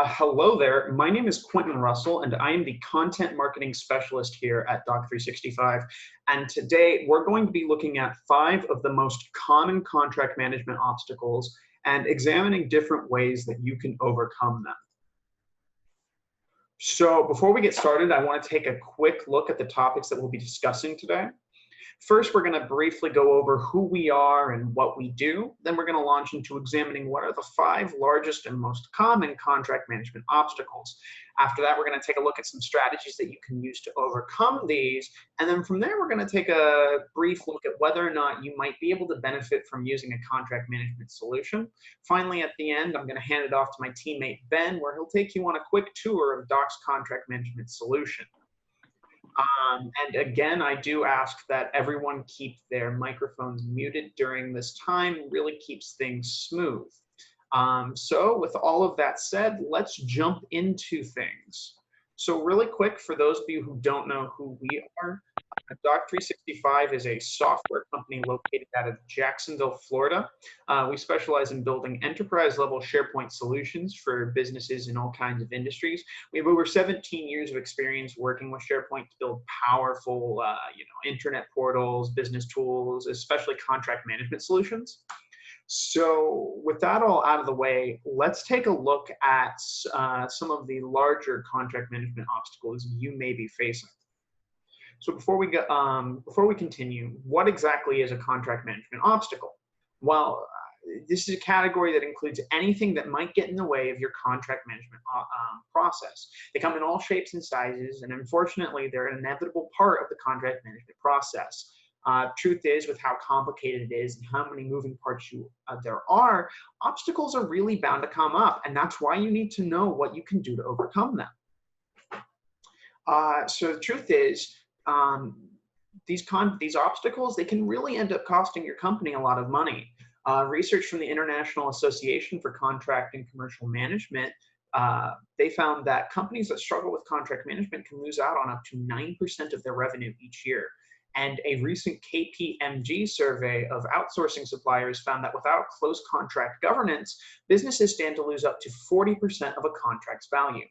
Hello there. My name is Quentin Russell, and I am the content marketing specialist here at Doc365. And today we're going to be looking at 5 of the most common contract management obstacles and examining different ways that you can overcome them. So before we get started, I want to take a quick look at the topics that we'll be discussing today. First, we're going to briefly go over who we are and what we do. Then we're going to launch into examining what are the 5 largest and most common contract management obstacles. After that, we're going to take a look at some strategies that you can use to overcome these. And then from there, we're going to take a brief look at whether or not you might be able to benefit from using a contract management solution. Finally, at the end, I'm going to hand it off to my teammate, Ben, where he'll take you on a quick tour of Doc's contract management solution. And again, I do ask that everyone keep their microphones muted during this time. Really keeps things smooth. So with all of that said, let's jump into things. So really quick, for those of you who don't know who we are, Doc365 is a software company located out of Jacksonville, Florida. We specialize in building enterprise-level SharePoint solutions for businesses in all kinds of industries. We have over 17 years of experience working with SharePoint to build powerful, internet portals, business tools, especially contract management solutions. So with that all out of the way, let's take a look at some of the larger contract management obstacles you may be facing. So before we continue, what exactly is a contract management obstacle? Well, this is a category that includes anything that might get in the way of your contract management process. They come in all shapes and sizes, and unfortunately, they're an inevitable part of the contract management process. Truth is, with how complicated it is and how many moving parts there are, obstacles are really bound to come up, and that's why you need to know what you can do to overcome them. So the truth is, these obstacles, they can really end up costing your company a lot of money. Research from the International Association for Contract and Commercial Management, they found that companies that struggle with contract management can lose out on up to 9% of their revenue each year. And a recent KPMG survey of outsourcing suppliers found that without close contract governance, businesses stand to lose up to 40% of a contract's value.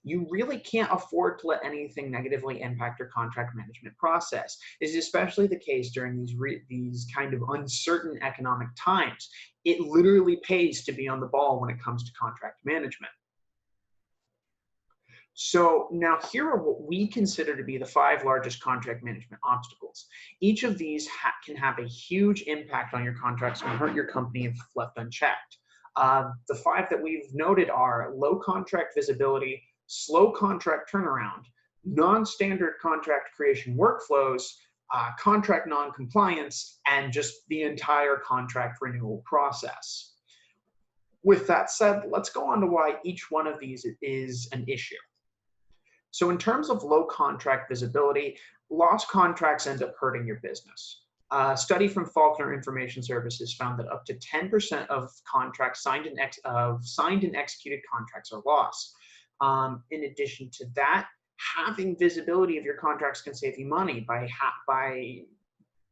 You really can't afford to let anything negatively impact your contract management process. This is especially the case during these kind of uncertain economic times. It literally pays to be on the ball when it comes to contract management. So now here are what we consider to be the 5 largest contract management obstacles. Each of these can have a huge impact on your contracts and hurt your company if left unchecked. The 5 that we've noted are low contract visibility, slow contract turnaround, non-standard contract creation workflows, contract non-compliance, and just the entire contract renewal process. With that said, let's go on to why each one of these is an issue. So in terms of low contract visibility, lost contracts end up hurting your business. A study from Faulkner Information Services found that up to 10% of contracts signed and executed contracts are lost. In addition to that, having visibility of your contracts can save you money. By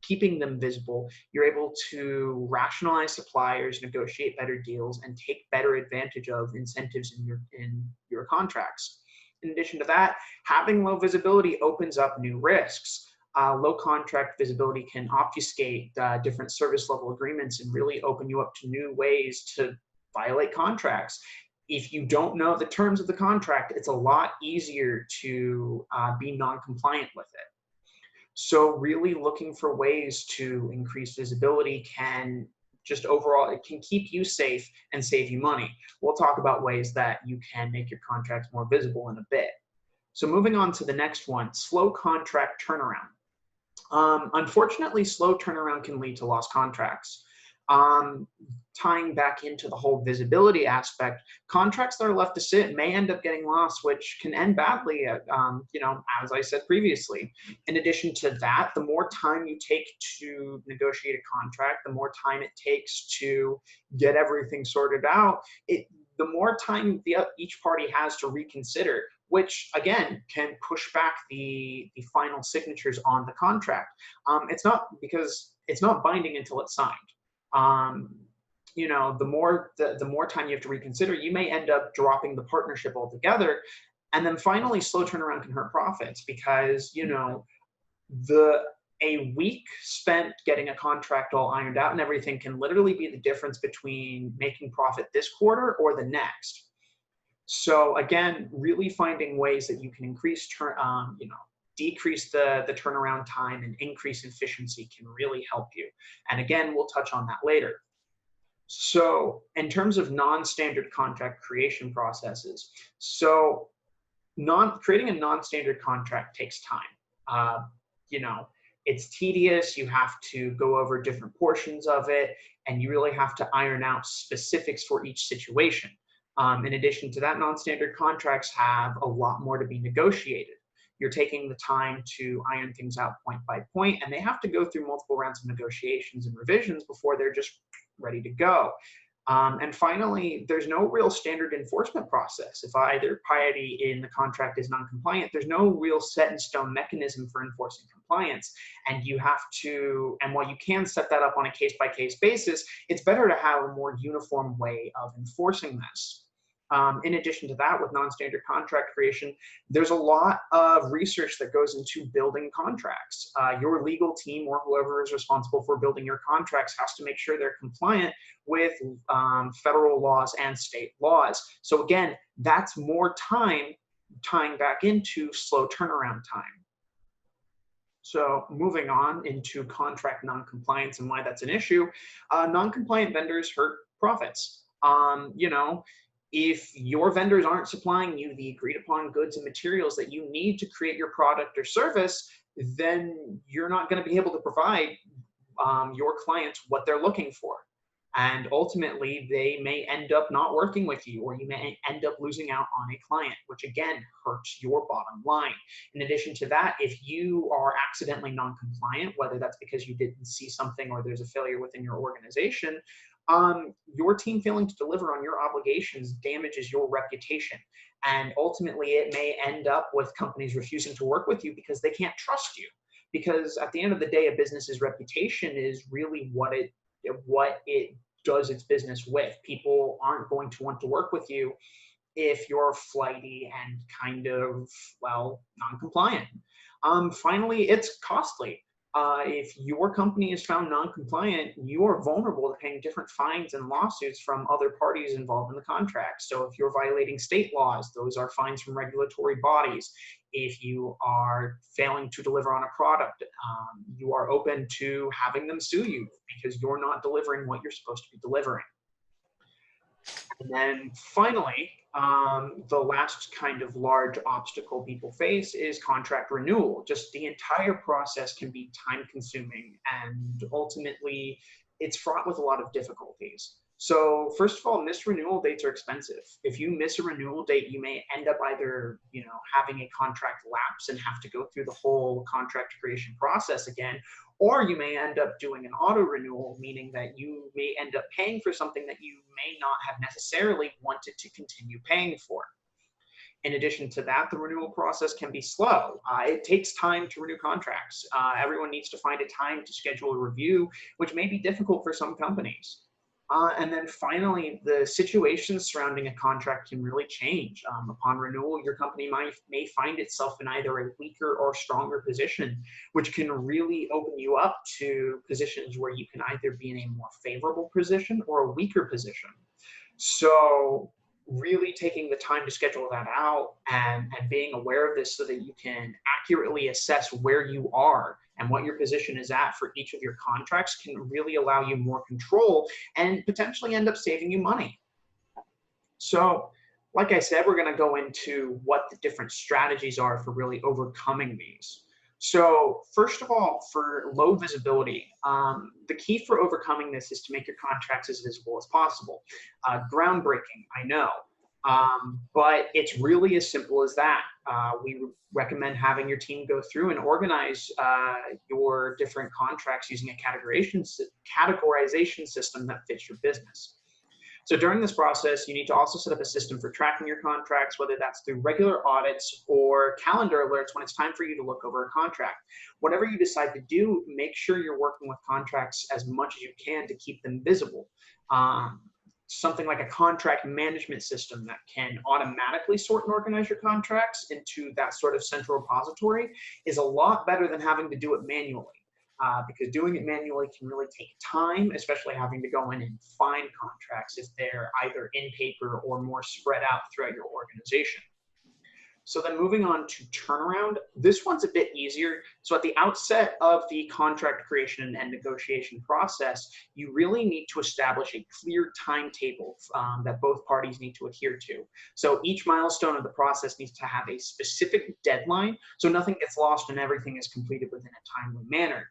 keeping them visible, you're able to rationalize suppliers, negotiate better deals, and take better advantage of incentives in your contracts. In addition to that, having low visibility opens up new risks. Low contract visibility can obfuscate different service level agreements and really open you up to new ways to violate contracts. If you don't know the terms of the contract, it's a lot easier to be non-compliant with it. So really looking for ways to increase visibility can just overall, it can keep you safe and save you money. We'll talk about ways that you can make your contracts more visible in a bit. So moving on to the next one, slow contract turnaround. Unfortunately, slow turnaround can lead to lost contracts. Tying back into the whole visibility aspect, contracts that are left to sit may end up getting lost, which can end badly, as I said previously. In addition to that, the more time you take to negotiate a contract, the more time it takes to get everything sorted out, the more time each party has to reconsider, which again can push back the final signatures on the contract. It's not binding until it's signed. You know, the more time you have to reconsider, you may end up dropping the partnership altogether. And then finally, slow turnaround can hurt profits because, you know, a week spent getting a contract all ironed out and everything can literally be the difference between making profit this quarter or the next. So again, really finding ways that you can increase you know, decrease the turnaround time and increase efficiency can really help you. And again, we'll touch on that later. So in terms of non-standard contract creation processes, so creating a non-standard contract takes time. You know, it's tedious. You have to go over different portions of it, and you really have to iron out specifics for each situation. In addition to that, non-standard contracts have a lot more to be negotiated. You're taking the time to iron things out point by point, and they have to go through multiple rounds of negotiations and revisions before they're just ready to go. And finally, there's no real standard enforcement process. If either party in the contract is non-compliant, there's no real set in stone mechanism for enforcing compliance. And you have to, and while you can set that up on a case-by-case basis, it's better to have a more uniform way of enforcing this. In addition to that, with non-standard contract creation, there's a lot of research that goes into building contracts. Your legal team or whoever is responsible for building your contracts has to make sure they're compliant with federal laws and state laws. So again, that's more time tying back into slow turnaround time. So moving on into contract non-compliance and why that's an issue, non-compliant vendors hurt profits. You know, if your vendors aren't supplying you the agreed upon goods and materials that you need to create your product or service, then you're not going to be able to provide your clients what they're looking for. And ultimately, they may end up not working with you, or you may end up losing out on a client, which again hurts your bottom line. In addition to that, if you are accidentally non-compliant, whether that's because you didn't see something or there's a failure within your organization, your team failing to deliver on your obligations damages your reputation. And ultimately, it may end up with companies refusing to work with you because they can't trust you. Because at the end of the day, a business's reputation is really what it does its business with. People aren't going to want to work with you if you're flighty and kind of, well, non-compliant. Finally, it's costly. If your company is found non-compliant, you are vulnerable to paying different fines and lawsuits from other parties involved in the contract. So if you're violating state laws, those are fines from regulatory bodies. If you are failing to deliver on a product, you are open to having them sue you because you're not delivering what you're supposed to be delivering. And then finally, the last kind of large obstacle people face is contract renewal. Just the entire process can be time consuming, and ultimately it's fraught with a lot of difficulties. So first of all, missed renewal dates are expensive. If you miss a renewal date, you may end up either, you know, having a contract lapse and have to go through the whole contract creation process again, or you may end up doing an auto renewal, meaning that you may end up paying for something that you may not have necessarily wanted to continue paying for. In addition to that, the renewal process can be slow. It takes time to renew contracts. Everyone needs to find a time to schedule a review, which may be difficult for some companies. And then finally, the situations surrounding a contract can really change. Upon renewal, your company may find itself in either a weaker or stronger position, which can really open you up to positions where you can either be in a more favorable position or a weaker position. So really taking the time to schedule that out and being aware of this so that you can accurately assess where you are and what your position is at for each of your contracts can really allow you more control and potentially end up saving you money. So, like I said, we're going to go into what the different strategies are for really overcoming these. So first of all, for low visibility, the key for overcoming this is to make your contracts as visible as possible. Groundbreaking, I know, but it's really as simple as that. We recommend having your team go through and organize your different contracts using a categorization system that fits your business. So during this process, you need to also set up a system for tracking your contracts, whether that's through regular audits or calendar alerts when it's time for you to look over a contract. Whatever you decide to do, make sure you're working with contracts as much as you can to keep them visible. Something like a contract management system that can automatically sort and organize your contracts into that sort of central repository is a lot better than having to do it manually. Because doing it manually can really take time, especially having to go in and find contracts if they're either in paper or more spread out throughout your organization. So then moving on to turnaround, this one's a bit easier. So at the outset of the contract creation and negotiation process, you really need to establish a clear timetable that both parties need to adhere to. So each milestone of the process needs to have a specific deadline, so nothing gets lost and everything is completed within a timely manner.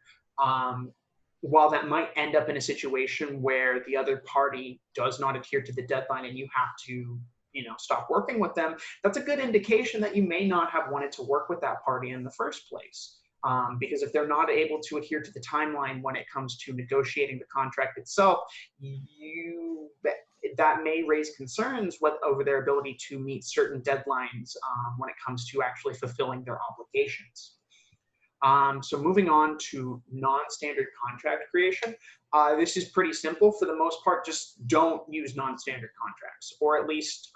While that might end up in a situation where the other party does not adhere to the deadline and you have to stop working with them, that's a good indication that you may not have wanted to work with that party in the first place. Because if they're not able to adhere to the timeline when it comes to negotiating the contract itself, that may raise concerns over their ability to meet certain deadlines when it comes to actually fulfilling their obligations. So moving on to non-standard contract creation, this is pretty simple. For the most part, just don't use non-standard contracts, or at least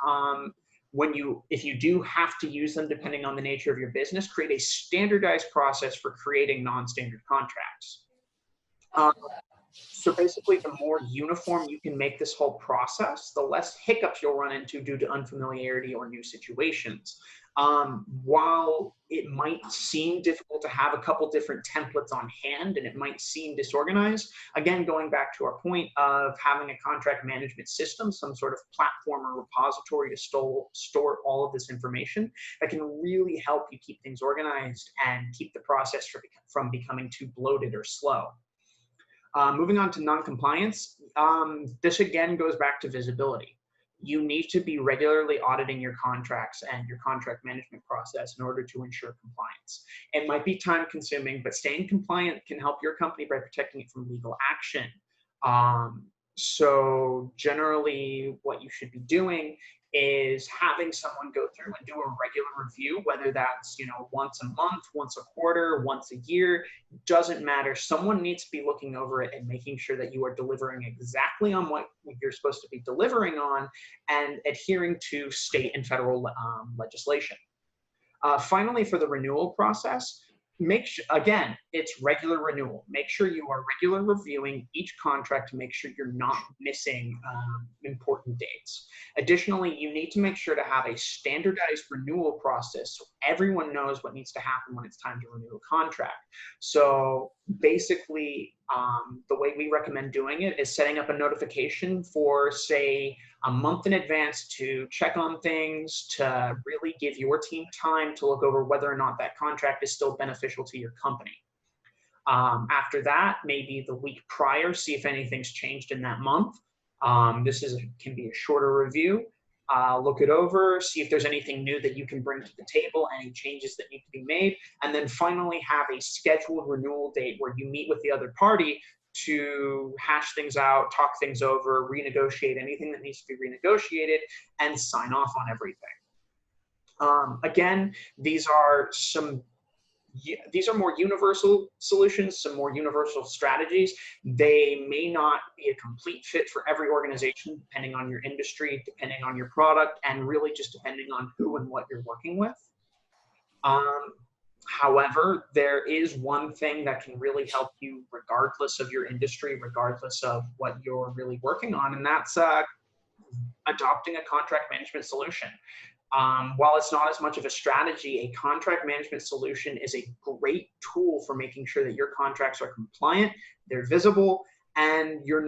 if you do have to use them, depending on the nature of your business, create a standardized process for creating non-standard contracts. So basically, the more uniform you can make this whole process, the less hiccups you'll run into due to unfamiliarity or new situations. While it might seem difficult to have a couple different templates on hand and it might seem disorganized, again, going back to our point of having a contract management system, some sort of platform or repository to store all of this information, that can really help you keep things organized and keep the process from becoming too bloated or slow. Moving on to non-compliance, this again goes back to visibility. You need to be regularly auditing your contracts and your contract management process in order to ensure compliance. It might be time consuming, but staying compliant can help your company by protecting it from legal action. So generally what you should be doing is having someone go through and do a regular review, whether that's once a month, once a quarter, once a year, doesn't matter. Someone needs to be looking over it and making sure that you are delivering exactly on what you're supposed to be delivering on and adhering to state and federal legislation. Finally, for the renewal process, again, it's regular renewal. Make sure you are regularly reviewing each contract to make sure you're not missing important dates. Additionally, you need to make sure to have a standardized renewal process so everyone knows what needs to happen when it's time to renew a contract. So basically, the way we recommend doing it is setting up a notification for, say, a month in advance to check on things, to really give your team time to look over whether or not that contract is still beneficial to your company. After that, maybe the week prior, see if anything's changed in that month. This can be a shorter review. Look it over, see if there's anything new that you can bring to the table, any changes that need to be made, and then finally have a scheduled renewal date where you meet with the other party to hash things out, talk things over, renegotiate anything that needs to be renegotiated, and sign off on everything. Again, these are more universal solutions, some more universal strategies. They may not be a complete fit for every organization, depending on your industry, depending on your product, and really just depending on who and what you're working with. However, there is one thing that can really help you regardless of your industry, regardless of what you're really working on, and that's adopting a contract management solution. While it's not as much of a strategy, a contract management solution is a great tool for making sure that your contracts are compliant, they're visible, and you're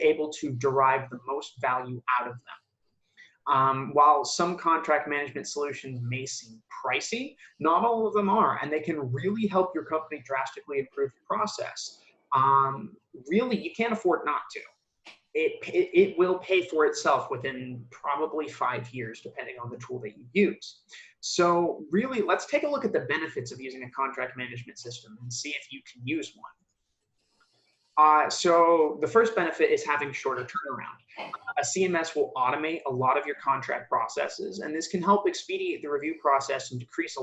able to derive the most value out of them. While some contract management solutions may seem pricey, not all of them are, and they can really help your company drastically improve the process. Really, you can't afford not to. It will pay for itself within probably 5 years, depending on the tool that you use. So really, let's take a look at the benefits of using a contract management system and see if you can use one. So the first benefit is having shorter turnaround. A CMS will automate a lot of your contract processes, and this can help expedite the review process and decrease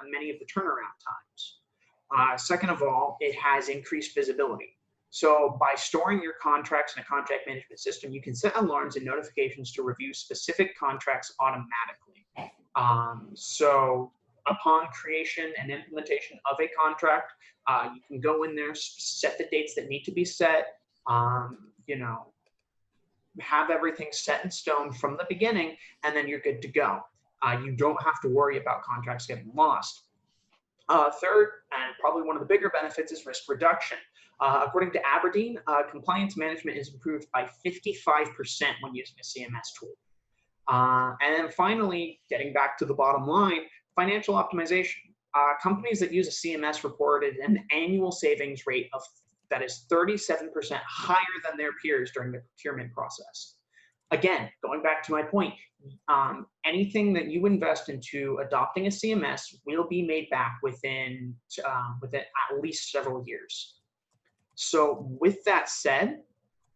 many of the turnaround times. Second of all, it has increased visibility. So by storing your contracts in a contract management system, you can set alarms and notifications to review specific contracts automatically. So upon creation and implementation of a contract, you can go in there, set the dates that need to be set, you know, have everything set in stone from the beginning, and then you're good to go. You don't have to worry about contracts getting lost. Third, and probably one of the bigger benefits, is risk reduction. According to Aberdeen, compliance management is improved by 55% when using a CMS tool. And then finally, getting back to the bottom line, financial optimization. Companies that use a CMS reported an annual savings rate that is 37% higher than their peers during the procurement process. Again, going back to my point, anything that you invest into adopting a CMS will be made back within at least several years. So with that said,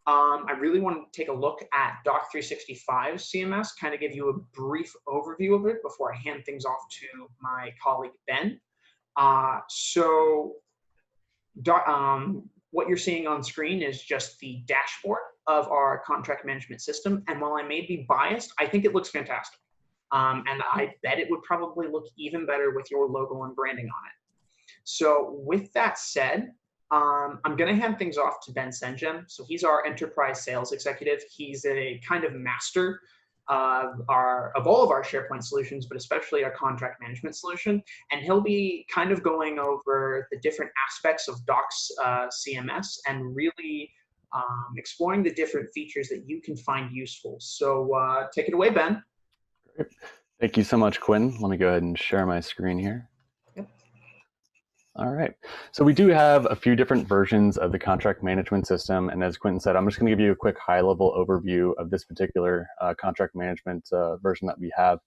I really want to take a look at Doc 365 CMS, kind of give you a brief overview of it before I hand things off to my colleague, Ben. What you're seeing on screen is just the dashboard of our contract management system. And while I may be biased, I think it looks fantastic. And I bet it would probably look even better with your logo and branding on it. So with that said, I'm going to hand things off to Ben Senjem. So he's our enterprise sales executive. He's a kind of master of all of our SharePoint solutions, but especially our contract management solution. And he'll be kind of going over the different aspects of Doc's CMS and really exploring the different features that you can find useful. So take it away, Ben. Great. Thank you so much, Quinn. Let me go ahead and share my screen here. Yep. All right. So we do have a few different versions of the contract management system. And as Quentin said, I'm just going to give you a quick high-level overview of this particular contract management version that we have.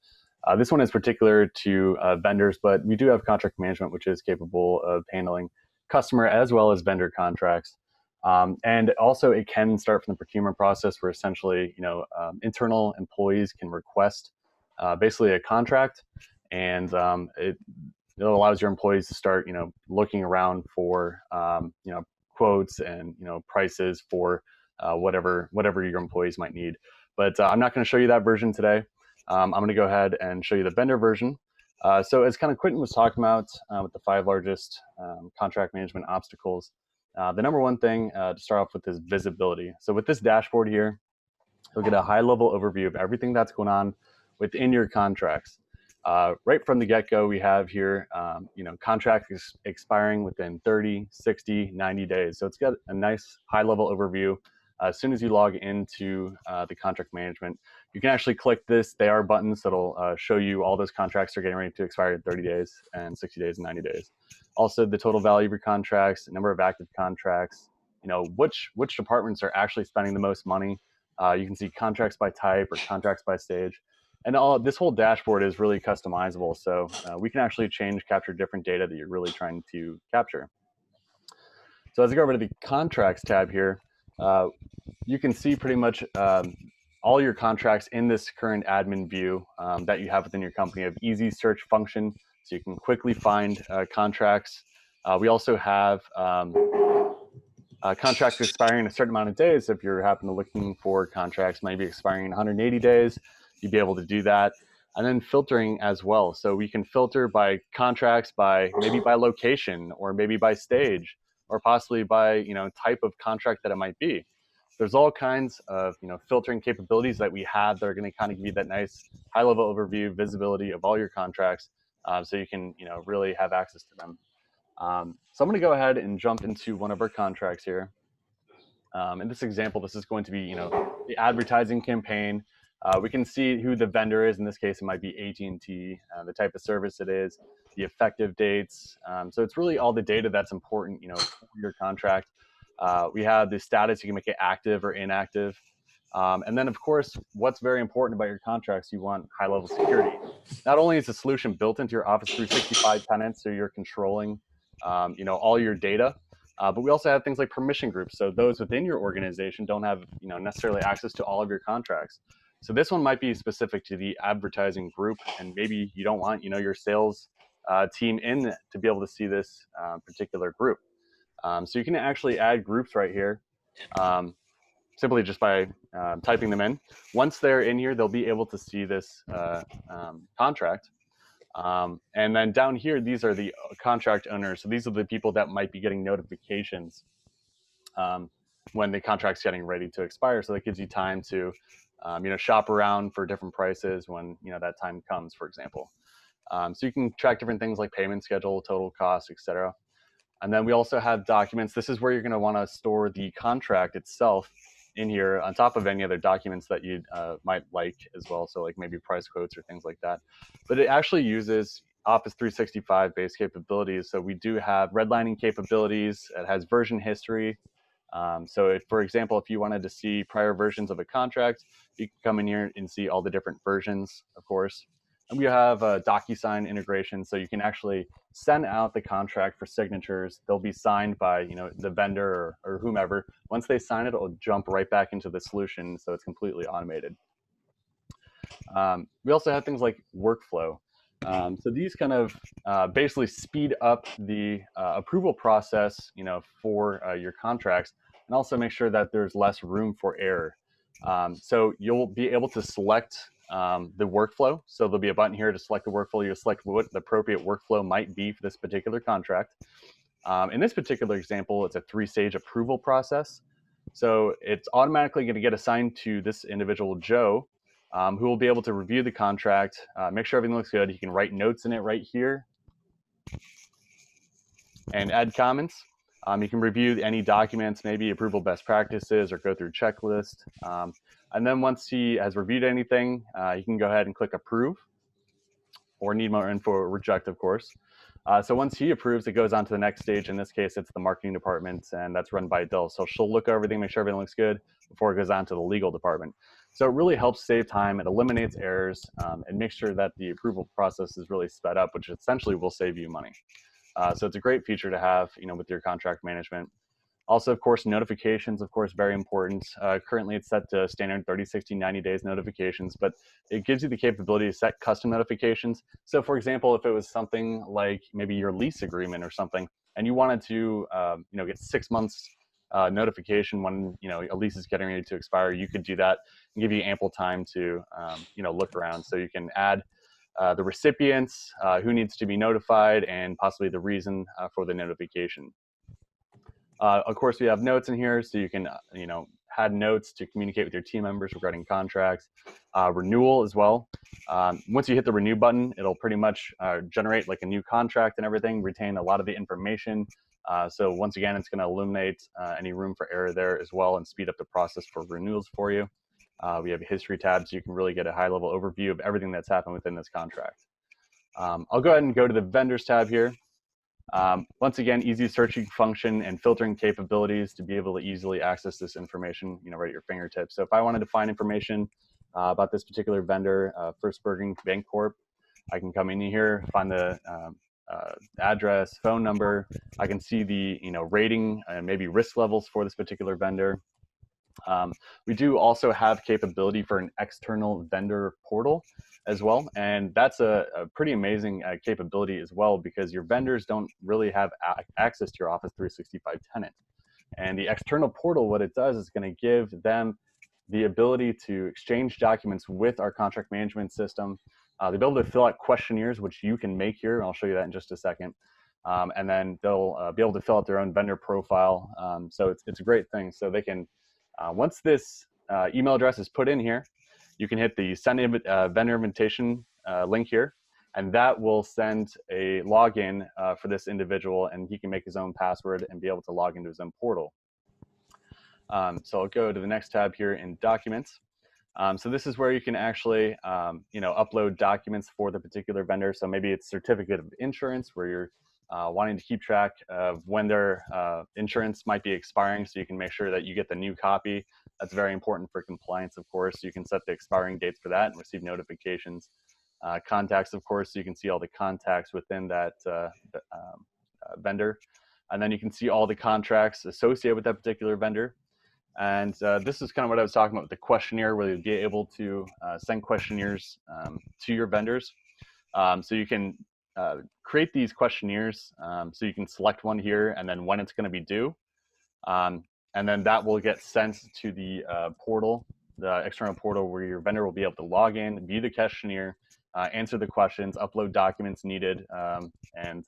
This one is particular to vendors, but we do have contract management, which is capable of handling customer as well as vendor contracts. And also it can start from the procurement process where essentially, internal employees can request basically a contract, and it allows your employees to start, looking around for, quotes and, prices for whatever your employees might need. But I'm not going to show you that version today. I'm going to go ahead and show you the vendor version. So as kind of Quentin was talking about with the 5 largest contract management obstacles, the number one thing to start off with is visibility. So with this dashboard here, you'll get a high-level overview of everything that's going on within your contracts. Right from the get-go, we have here, contracts expiring within 30, 60, 90 days. So it's got a nice high-level overview. As soon as you log into the contract management, you can actually click this. They are buttons that'll show you all those contracts are getting ready to expire in 30 days and 60 days and 90 days. Also, the total value of your contracts, the number of active contracts, which departments are actually spending the most money. You can see contracts by type or contracts by stage. And this whole dashboard is really customizable. So we can actually capture different data that you're really trying to capture. So as I go over to the contracts tab here, you can see pretty much all your contracts in this current admin view that you have within your company. You have easy search function, so you can quickly find contracts. We also have contracts expiring in a certain amount of days. If you're looking for contracts maybe expiring in 180 days, you'd be able to do that. And then filtering as well. So we can filter by contracts, maybe by location, or maybe by stage, or possibly by type of contract that it might be. There's all kinds of filtering capabilities that we have that are going to kind of give you that nice high-level overview, visibility of all your contracts, so you can really have access to them. So I'm going to go ahead and jump into one of our contracts here. In this example, this is going to be the advertising campaign. We can see who the vendor is. In this case, it might be AT&T, the type of service it is, the effective dates. So it's really all the data that's important, for your contract. We have the status. You can make it active or inactive. And then, of course, what's very important about your contracts, you want high-level security. Not only is the solution built into your Office 365 tenants, so you're controlling, all your data, But we also have things like permission groups. So those within your organization don't have necessarily access to all of your contracts. So this one might be specific to the advertising group, and maybe you don't want your sales team in to be able to see this particular group. So you can actually add groups right here, simply just by typing them in. Once they're in here, they'll be able to see this contract. And then down here, these are the contract owners. So these are the people that might be getting notifications when the contract's getting ready to expire. So that gives you time to shop around for different prices when that time comes, for example. So you can track different things like payment schedule, total cost, etc. And then we also have documents. This is where you're going to want to store the contract itself in here on top of any other documents that you might like as well. So like maybe price quotes or things like that. But it actually uses Office 365 based capabilities. So we do have redlining capabilities. It has version history. So if, for example, if you wanted to see prior versions of a contract, you can come in here and see all the different versions, of course. And we have a DocuSign integration, so you can actually send out the contract for signatures. They'll be signed by the vendor or whomever. Once they sign it, it'll jump right back into the solution, so it's completely automated. We also have things like workflow. So these kind of basically speed up the approval process, for your contracts, and also make sure that there's less room for error. So you'll be able to select the workflow. So there'll be a button here to select the workflow. You'll select what the appropriate workflow might be for this particular contract. In this particular example, it's a 3-stage approval process. So it's automatically going to get assigned to this individual, Joe, who will be able to review the contract, make sure everything looks good. He can write notes in it right here and add comments. You can review any documents, maybe approval best practices, or go through checklist. And then once he has reviewed anything, he can go ahead and click approve, or need more info, or reject, of course. So once he approves, it goes on to the next stage. In this case, it's the marketing department, and that's run by Adele. So she'll look over everything, make sure everything looks good before it goes on to the legal department. So it really helps save time. It eliminates errors and makes sure that the approval process is really sped up, which essentially will save you money. So it's a great feature to have, with your contract management. Also, of course, notifications, of course, very important. Currently, it's set to standard 30, 60, 90 days notifications, but it gives you the capability to set custom notifications. So, for example, if it was something like maybe your lease agreement or something, and you wanted to, get 6 months notification when, a lease is getting ready to expire, you could do that and give you ample time to, look around. So you can add the recipients, who needs to be notified, and possibly the reason for the notification. Of course, we have notes in here, so you can, add notes to communicate with your team members regarding contracts. Renewal as well. Once you hit the renew button, it'll pretty much generate like a new contract and everything, retain a lot of the information. So once again, it's going to eliminate any room for error there as well, and speed up the process for renewals for you. We have a history tab, so you can really get a high-level overview of everything that's happened within this contract. I'll go ahead and go to the vendors tab here. Once again, easy searching function and filtering capabilities to be able to easily access this information, right at your fingertips. So if I wanted to find information about this particular vendor, First Bergen Bank Corp, I can come in here, find the address, phone number. I can see the rating and maybe risk levels for this particular vendor. We do also have capability for an external vendor portal as well, and that's a pretty amazing capability as well, because your vendors don't really have access to your Office 365 tenant. And the external portal, what it does is going to give them the ability to exchange documents with our contract management system. They'll be able to fill out questionnaires, which you can make here, and I'll show you that in just a second. And then they'll be able to fill out their own vendor profile. So it's a great thing. So they can, once this email address is put in here, you can hit the send vendor invitation link here, and that will send a login for this individual, and he can make his own password and be able to log into his own portal. So I'll go to the next tab here in Documents. So this is where you can actually, upload documents for the particular vendor. So maybe it's certificate of insurance, where you're wanting to keep track of when their insurance might be expiring, so you can make sure that you get the new copy. That's very important for compliance, of course. You can set the expiring dates for that and receive notifications. Contacts, of course, so you can see all the contacts within that vendor. and then you can see all the contracts associated with that particular vendor. And this is kind of what I was talking about with the questionnaire, where you'll be able to send questionnaires to your vendors. So you can create these questionnaires. So you can select one here and then when it's going to be due. And then that will get sent to the portal, the external portal, where your vendor will be able to log in, view the questionnaire, answer the questions, upload documents needed, and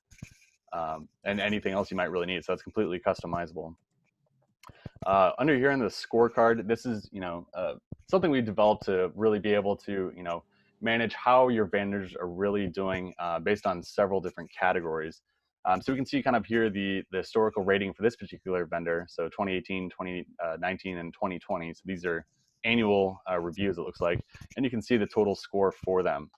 anything else you might really need. So it's completely customizable. Under here in the scorecard, this is something we developed to really be able to manage how your vendors are really doing based on several different categories. So we can see kind of here the historical rating for this particular vendor. So 2018, 2019, and 2020. So these are annual reviews, it looks like, and you can see the total score for them.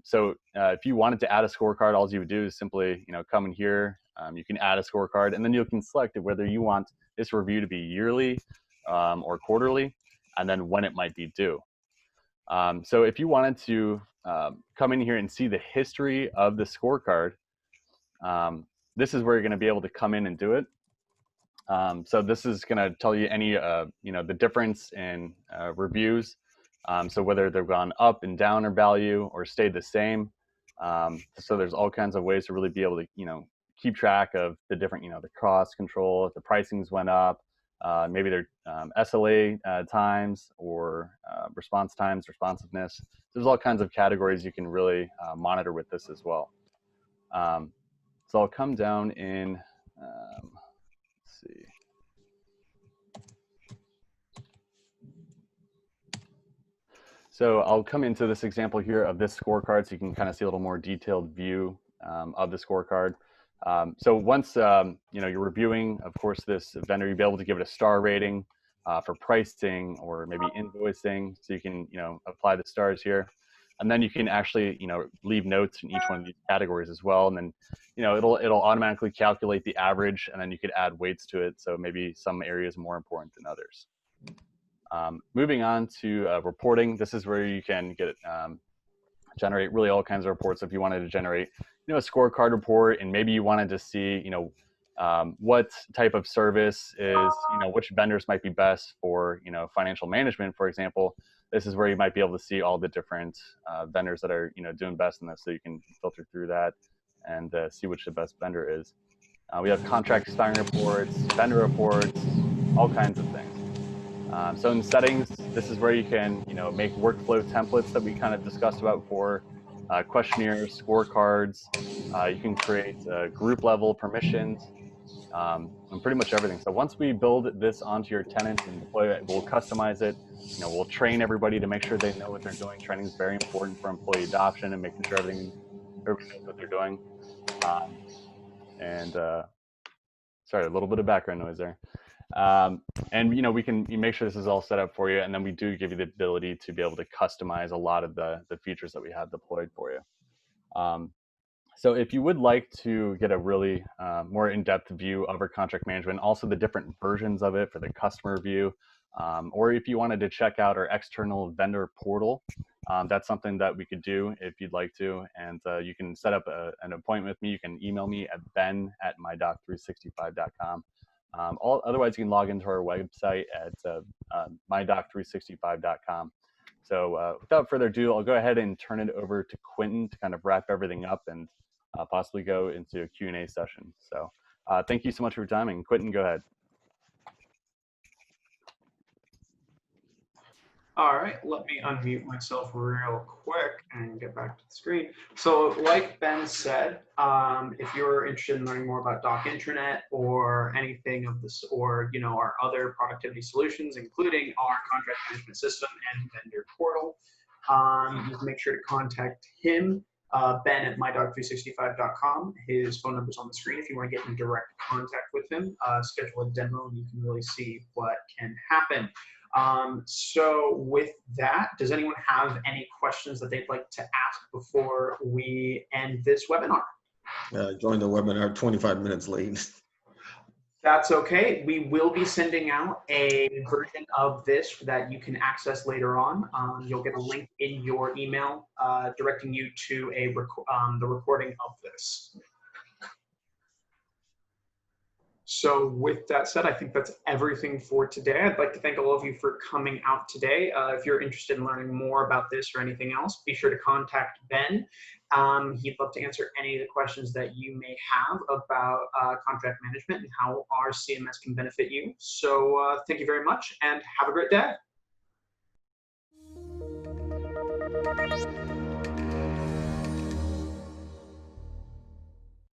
So if you wanted to add a scorecard, all you would do is simply come in here. You can add a scorecard, and then you can select whether you want this review to be yearly or quarterly, and then when it might be due. So if you wanted to come in here and see the history of the scorecard, this is where you're going to be able to come in and do it. So this is going to tell you any, the difference in reviews. So whether they've gone up and down in value or stayed the same. So there's all kinds of ways to really be able to, keep track of the different, the cost control, if the pricings went up, maybe their SLA times or response times, responsiveness. There's all kinds of categories you can really monitor with this as well. So I'll come down in, let's see. So I'll come into this example here of this scorecard so you can kind of see a little more detailed view of the scorecard. So once you're reviewing, of course, this vendor, you'll be able to give it a star rating for pricing or maybe invoicing. So you can apply the stars here, and then you can actually leave notes in each one of these categories as well. And then it'll automatically calculate the average, and then you could add weights to it. So maybe some areas more important than others. Moving on to reporting, this is where you can get generate really all kinds of reports. So if you wanted to generate a scorecard report, and maybe you wanted to see what type of service is which vendors might be best for financial management, for example, this is where you might be able to see all the different vendors that are doing best in this, so you can filter through that and see which the best vendor is. We have contract expiring reports, vendor reports, all kinds of things. So in settings, this is where you can make workflow templates that we kind of discussed about before, questionnaires, scorecards. You can create group level permissions, and pretty much everything. So once we build this onto your tenant and deploy it, we'll customize it. We'll train everybody to make sure they know what they're doing. Training is very important for employee adoption and making sure everybody knows what they're doing. Sorry, a little bit of background noise there. And we can make sure this is all set up for you, and then we do give you the ability to be able to customize a lot of the features that we have deployed for you. So if you would like to get a really more in-depth view of our contract management, also the different versions of it for the customer view, or if you wanted to check out our external vendor portal, that's something that we could do if you'd like to. And you can set up an appointment with me. You can email me at ben@mydoc365.com. Otherwise, you can log into our website at mydoc365.com. So without further ado, I'll go ahead and turn it over to Quentin to kind of wrap everything up and possibly go into a Q&A session. So thank you so much for your time, and Quentin, go ahead. All right, let me unmute myself real quick and get back to the screen. So like Ben said, if you're interested in learning more about Doc Intranet or anything of this, or our other productivity solutions, including our contract management system and vendor portal, you can make sure to contact him, Ben at mydoc365.com. His phone number is on the screen if you want to get in direct contact with him. Schedule a demo and you can really see what can happen. So with that, does anyone have any questions that they'd like to ask before we end this webinar? Joined the webinar 25 minutes late. That's okay. We will be sending out a version of this that you can access later on. You'll get a link in your email directing you to the recording of this. So with that said, I think that's everything for today. I'd like to thank all of you for coming out today. If you're interested in learning more about this or anything else, be sure to contact Ben. He'd love to answer any of the questions that you may have about contract management and how our CMS can benefit you. So thank you very much and have a great day.